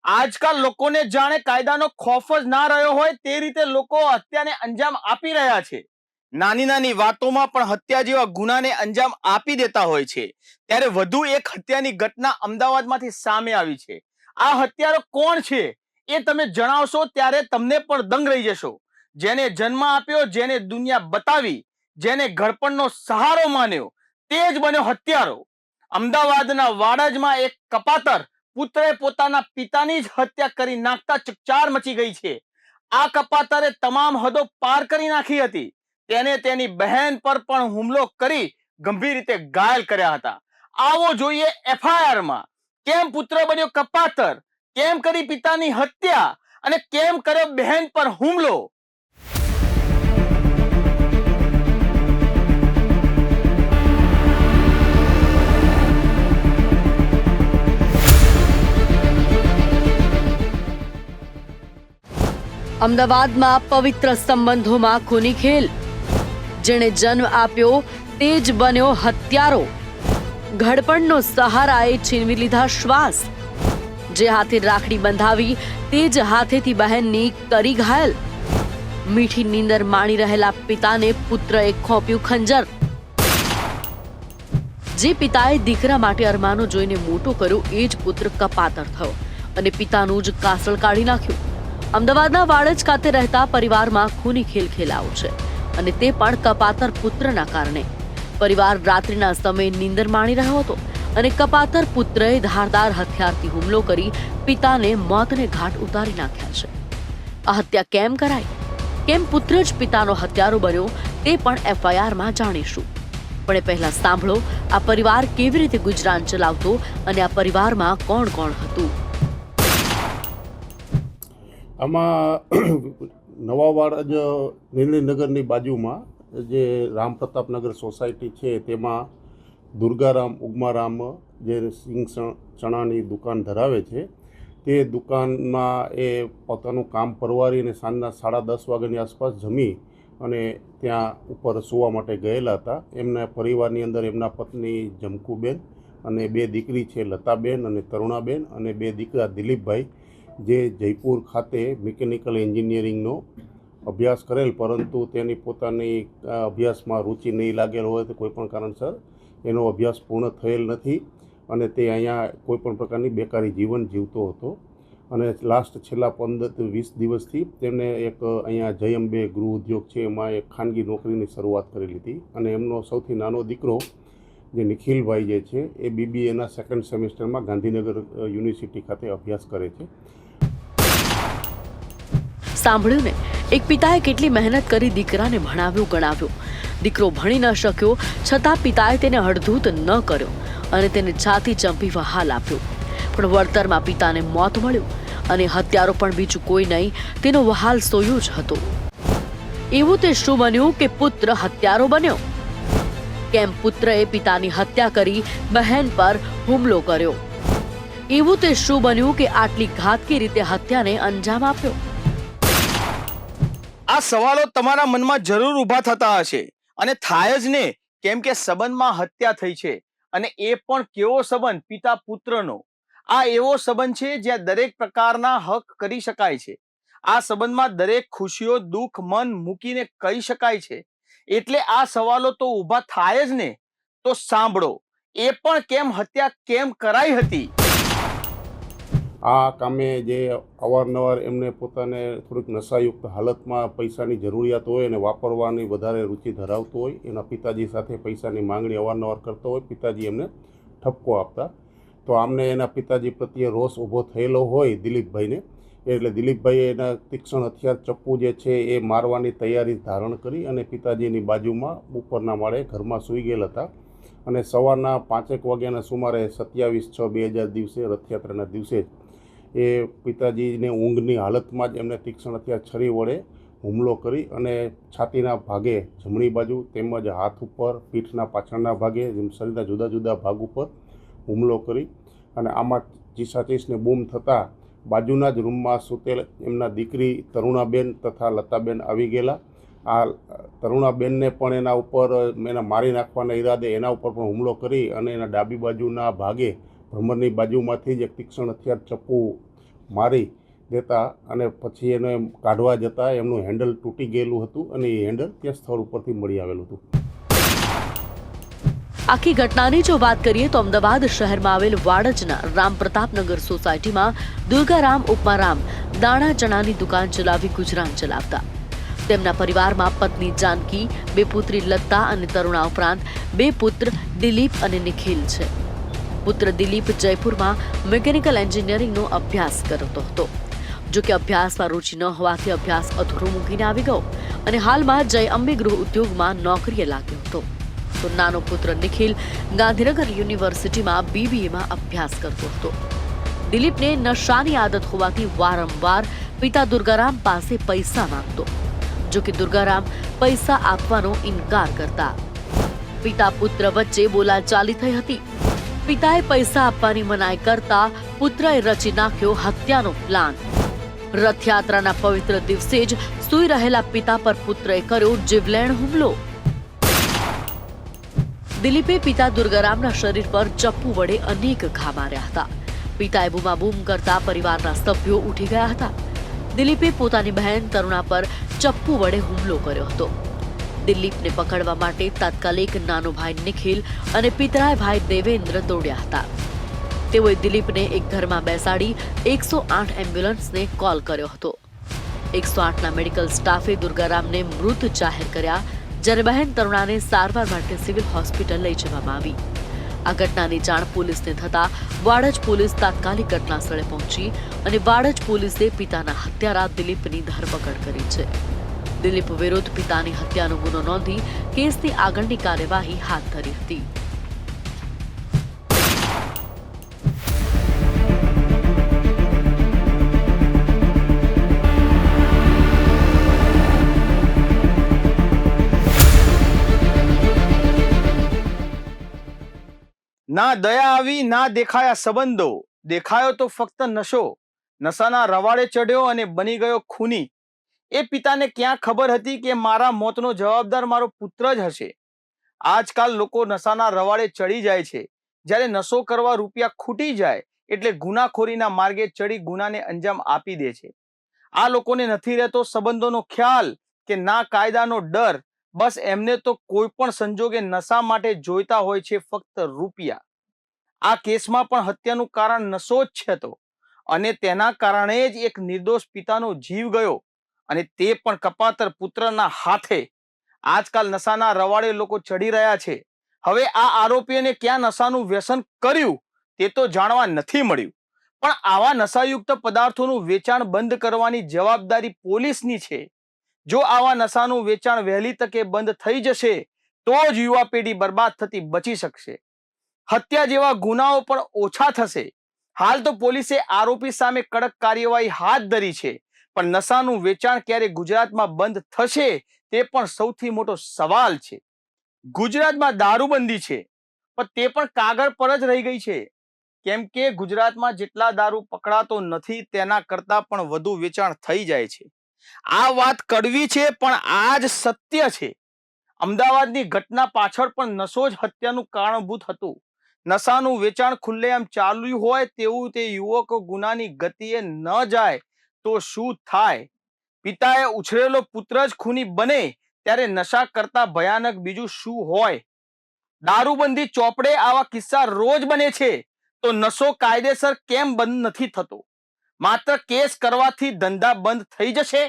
આજકાલ લોકોને જાણે કાયદાનો ખોફ જ ના રહ્યો હોય તે રીતે લોકો હત્યાને અંજામ આપી રહ્યા છે. નાની નાની વાતોમાં પણ હત્યા જેવા ગુનાને અંજામ આપી દેતા હોય છે. ત્યારે વધુ એક હત્યાની ઘટના અમદાવાદમાંથી સામે આવી છે. આ હત્યારો કોણ છે એ તમે જણાવશો ત્યારે તમને પણ દંગ રહી જશો. જેને જન્મ આપ્યો, જેને દુનિયા બતાવી, જેને ઘડપણનો સહારો માન્યો, તે જ બન્યો હત્યારો. અમદાવાદના વાડજમાં એક કપાતર પુત્રે પોતાના પિતાની જ હત્યા કરી નાખતા ચકચાર મચી ગઈ છે. આ કપાતરે તમામ હદો પાર કરી નાખી હતી. તેને તેની બહેન પર પણ હુમલો કરી ગંભીર રીતે ઘાયલ કર્યા હતા. આવો જોઈએ FIR માં કેમ પુત્ર બન્યો કપાતર, કેમ કરી પિતાની હત્યા અને કેમ કર્યો બહેન પર હુમલો. અમદાવાદમાં પવિત્ર સંબંધોમાં ખૂની ખેલ. જેણે જન્મ આપ્યો તે જ બન્યો હત્યારો. ઘડપણનો સહારાએ છીનવી લીધા શ્વાસ. જે હાથે રાખડી બંધાવી તે જ હાથેથી બહેનની કરી ઘાયલ. મીઠી નીંદર માણી રહેલા પિતાને પુત્રએ ખોપ્યું ખંજર. જે પિતાએ દીકરા માટે અરમાનો જોઈને મોટો કર્યો એ જ પુત્ર કપાતર થયો અને પિતાનું જ કાસળ કાઢી નાખ્યું. અમદાવાદના વાડજ ખાતે રહેતા પરિવારમાં ખૂની ખેલ ખેલાયો છે અને તે પણ કપાતર પુત્રના કારણે. પરિવાર રાત્રિના સમયે નીંદર માણી રહ્યો હતો અને કપાતર પુત્રએ ધારદાર હથિયારથી હુમલો કરી પિતાને મોતને ઘાટ ઉતારી નાખ્યા છે. આ હત્યા કેમ કરાઈ, કેમ પુત્ર જ પિતાનો હત્યારો બન્યો તે પણ FIR માં જાણીશું. પણ એ પહેલા સાંભળો આ પરિવાર કેવી રીતે ગુજરાન ચલાવતો અને આ પરિવારમાં કોણ કોણ હતું. આમાં નવા વાડજ નીલનગરની બાજુમાં જે રામપ્રતાપનગર સોસાયટી છે તેમાં દુર્ગારામ ઉગમારામ જે સિંગ ચણાની દુકાન ધરાવે છે તે દુકાનમાં એ પોતાનું કામ પરવારીને સાંજના 10:30 વાગ્યાની આસપાસ જમી અને ત્યાં ઉપર સૂવા માટે ગયેલા હતા. એમના પરિવારની અંદર એમના પત્ની જમકુબેન અને 2 દીકરી છે લતાબેન અને તરુણાબેન અને 2 દીકરા દિલીપભાઈ જે જયપુર ખાતે મિકેનિકલ એન્જિનિયરિંગનો અભ્યાસ કરેલ, પરંતુ તેની પોતાની અભ્યાસમાં રુચિ નહીં લાગેલ હોય તો કોઈપણ કારણસર એનો અભ્યાસ પૂર્ણ થયેલ નથી અને તે અહીંયા કોઈપણ પ્રકારની બેકારી જીવન જીવતો હતો. અને છેલ્લા 15-20 દિવસથી તેમને એક અહીંયા જયંબે ગૃહ ઉદ્યોગ છે એમાં એક ખાનગી નોકરીની શરૂઆત કરેલી હતી અને એમનો સૌથી નાનો દીકરો જે નિખિલભાઈ જે છે એ BBAના 2nd સેમેસ્ટરમાં ગાંધીનગર યુનિવર્સિટી ખાતે અભ્યાસ કરે છે. સાંભળ્યું ને, એક પિતાએ કેટલી મહેનત કરી દીકરાને ભણાવ્યો ગણાવ્યો. દીકરો ભણી ન શક્યો છતાં પિતાએ તેને હડધૂત ન કર્યો અને તેને છાતી ચંપી વહાલ આપ્યો. પણ વળતરમાં પિતાને મોત મળ્યું અને હત્યારો પણ બીજું કોઈ નહીં તેનો વહાલ સોયો જ હતો. એવું તે શું બન્યું કે પુત્ર હત્યારો બન્યો? કેમ પુત્રએ પિતાની હત્યા કરી બહેન પર હુમલો કર્યો? એવું તે શું બન્યું કે આટલી ઘાતકી રીતે હત્યાને અંજામ આપ્યો? આ સવાલો તમારા મનમાં જરૂર ઊભા થતા હશે અને થાય જ ને, કેમ કે સંબંધમાં હત્યા થઈ છે અને એ પણ કેવો સંબંધ, પિતા પુત્રનો. આ એવો સંબંધ છે જ્યાં દરેક પ્રકારના હક કરી શકાય છે. આ સંબંધમાં દરેક ખુશીઓ દુઃખ મન મૂકીને કહી શકાય છે. એટલે આ સવાલો તો ઊભા થાય જ ને. તો સાંભળો, એ પણ કેમ હત્યા કેમ કરાઈ હતી. આ કામે જે અવારનવાર એમને પોતાને થોડીક નશાયુક્ત હાલતમાં પૈસાની જરૂરિયાત હોય અને વાપરવાની વધારે રુચિ ધરાવતો હોય, એના પિતાજી સાથે પૈસાની માંગણી અવારનવાર કરતો હોય, પિતાજી એમને ઠપકો આપતા. તો આમને એના પિતાજી પ્રત્યે રોષ ઊભો થયેલો હોય દિલીપભાઈને, એટલે દિલીપભાઈએ એના તીક્ષ્ણ હથિયાર ચપ્પુ જે છે એ મારવાની તૈયારી ધારણ કરી અને પિતાજીની બાજુમાં ઉપરના માળે ઘરમાં સૂઈ ગયેલા હતા. અને સવારના 5 વાગ્યાના સુમારે 27/6/2000 દિવસે રથયાત્રાના દિવસે એ પિતાજીને ઊંઘની હાલતમાં જ એમને તીક્ષ્ણ હથિયાર છરી વડે હુમલો કરી અને છાતીના ભાગે જમણી બાજુ તેમજ હાથ ઉપર, પીઠના પાછળના ભાગે, શરીરના જુદા જુદા ભાગ ઉપર હુમલો કરી અને આમાં ચીસાચીસને બૂમ થતાં બાજુના જ રૂમમાં સૂતેલ એમના દીકરી તરુણાબેન તથા લતાબેન આવી ગયેલા. આ તરુણાબેનને પણ એના ઉપર એના મારી નાખવાના ઈરાદે એના ઉપર પણ હુમલો કરી અને એના ડાબી બાજુના ભાગે ભ્રમરની બાજુમાંથી જ એક તીક્ષ્ણ હથિયાર ચપ્પુ મારી દેતા અને પછી એને કાઢવા જતાં એમનું હેન્ડલ તૂટી ગયેલું હતું અને એ હેન્ડલ ત્યાં સ્થળ ઉપરથી મળી આવેલું હતું. આખી ઘટનાની જો વાત કરીએ તો અમદાવાદ શહેરમાં આવેલ વાડજના રામપ્રતાપનગર સોસાયટીમાં દુર્ગારામ ઉપમારામ દાણા ચણાની દુકાન ચલાવી ગુજરાન ચલાવતા. તેમના પરિવારમાં પત્ની જાનકી, 2 પુત્રી લત્તા અને તરુણા ઉપરાંત 2 પુત્ર દિલીપ અને નિખિલ છે. પુત્ર દિલીપ જયપુરમાં મિકેનિકલ એન્જિનિયરિંગનો અભ્યાસ કરતો હતો. જો કે અભ્યાસમાં રુચિ ન હોવાથી અભ્યાસ અધૂરો મૂકીને આવી ગયો અને હાલમાં જય અંબે ગૃહ ઉદ્યોગમાં નોકરીએ લાગ્યો હતો. તો નાનો પુત્ર નિખિલ ગાંધીનગર યુનિવર્સિટીમાં BBAમાં અભ્યાસ કરતો હતો. દિલીપને નશાની આદત હોવાથી વારંવાર પિતા દુર્ગારામ પાસે પૈસા માંગતો. જો કે દુર્ગારામ પૈસા આપવાનો ઇનકાર કરતા. પિતા પુત્ર વચ્ચે બોલાચાલી થઈ હતી. પિતાએ પૈસા આપવાની મનાઈ કરતા પુત્રએ રચી નાખ્યો હત્યાનો પ્લાન. રથયાત્રાના પવિત્ર દિવસે જ સૂઈ રહેલા પિતા પર પુત્રએ કર્યો જીવલેણ હુમલો. દિલીપે પિતા દુર્ગારામના શરીર પર ચપ્પુ વડે અનેક ઘા માર્યા હતા. પિતાએ બૂમાબૂમ કરતા પરિવારના સભ્યો ઉઠી ગયા હતા. દિલીપે પોતાની બહેન તરુણા પર ચપ્પુ વડે હુમલો કર્યો હતો. દિલીપને પકડવા માટે તાત્કાલિક નાનો ભાઈ નિખિલ અને પિતરાય ભાઈ દેવેન્દ્ર દોડ્યા હતા. તેઓએ દિલીપને એક ઘરમાં બેસાડી 108 એમ્બ્યુલન્સને કોલ કર્યો હતો. 108ના મેડિકલ સ્ટાફે દુર્ગારામને મૃત જાહેર કર્યા, જ્યારે બહેન તરુણાને સારવાર માટે સિવિલ હોસ્પિટલ લઈ જવામાં આવી. આ ઘટનાની જાણ પોલીસને થતા વાડજ પોલીસ તાત્કાલિક ઘટના સ્થળે પહોંચી અને વાડજ પોલીસે પિતાના હત્યારા દિલીપની ધરપકડ કરી છે. દિલીપ વિરુદ્ધ પિતાની હત્યાનો ગુનો નોંધી કેસની આગળની કાર્યવાહી હાથ ધરી હતી. ના દયા આવી, ના દેખાયા સંબંધો, દેખાયો તો ફક્ત નશો. નશાના રવાડે ચડ્યો અને બની ગયો ખૂની. એ પિતાને ક્યાં ખબર હતી કે મારા મોતનો જવાબદાર મારો પુત્ર જ હશે. આજકાલ લોકો નશાના રવાડે ચડી જાય છે. જ્યારે નશો કરવા રૂપિયા ખૂટી જાય એટલે ગુનાખોરીના માર્ગે ચડી ગુનાને અંજામ આપી દે છે. આ લોકોને નથી રહેતો સંબંધોનો ખ્યાલ કે ના કાયદાનો ડર. બસ એમને તો કોઈ પણ સંજોગે નશા માટે જોઈતા હોય છે ફક્ત રૂપિયા. આ કેસમાં પણ હત્યાનું કારણ નશો જ છે તો, અને તેના કારણે જ એક નિર્દોષ પિતાનો જીવ ગયો, અને તે પણ કપાતર પુત્રના હાથે. આજકાલ નશાના રવાડે લોકો ચડી રહ્યા છે. હવે આ આરોપીઓને ક્યાં નશાનું વ્યસન કર્યું તે તો જાણવા નથી મળ્યું, પણ આવા નશાયુક્ત પદાર્થોનું વેચાણ બંધ કરવાની જવાબદારી પોલીસની છે. જો આવા નશાનું વેચાણ વહેલી તકે બંધ થઈ જશે તો જ યુવા પેઢી બરબાદ થતી બચી શકશે. હત્યા જેવા ગુનાઓ પણ ઓછા થશે. હાલ તો પોલીસે આરોપી સામે કડક કાર્યવાહી હાથ ધરી છે, પણ નશાનું વેચાણ ક્યારે ગુજરાતમાં બંધ થશે તે પણ સૌથી મોટો સવાલ છે. ગુજરાતમાં દારૂબંધી છે, પણ તે પણ કાગળ પર જ રહી ગઈ છે, કેમ કે ગુજરાતમાં જેટલા દારૂ પકડાતો નથી તેના કરતા પણ વધુ વેચાણ થઈ જાય છે. આ વાત કડવી છે, પણ આ જ સત્ય છે. અમદાવાદની ઘટના પાછળ પણ નશો જ હત્યાનું કારણભૂત હતું. નશાનું વેચાણ ખુલ્લેઆમ ચાલુ હોય તેવું તે યુવકો ગુનાની ગતિએ ન જાય તો શું થાય? પિતાએ ઉછરેલો પુત્ર જ ખૂની બને ત્યારે નશા કરતા ભયાનક બીજું શું હોય? દારૂબંધી ચોપડે આવા કિસ્સા રોજ બને છે, તો નશો કાયદેસર કેમ બંધ નથી થતો? માત્ર કેસ કરવાથી ધંધા બંધ થઈ જશે?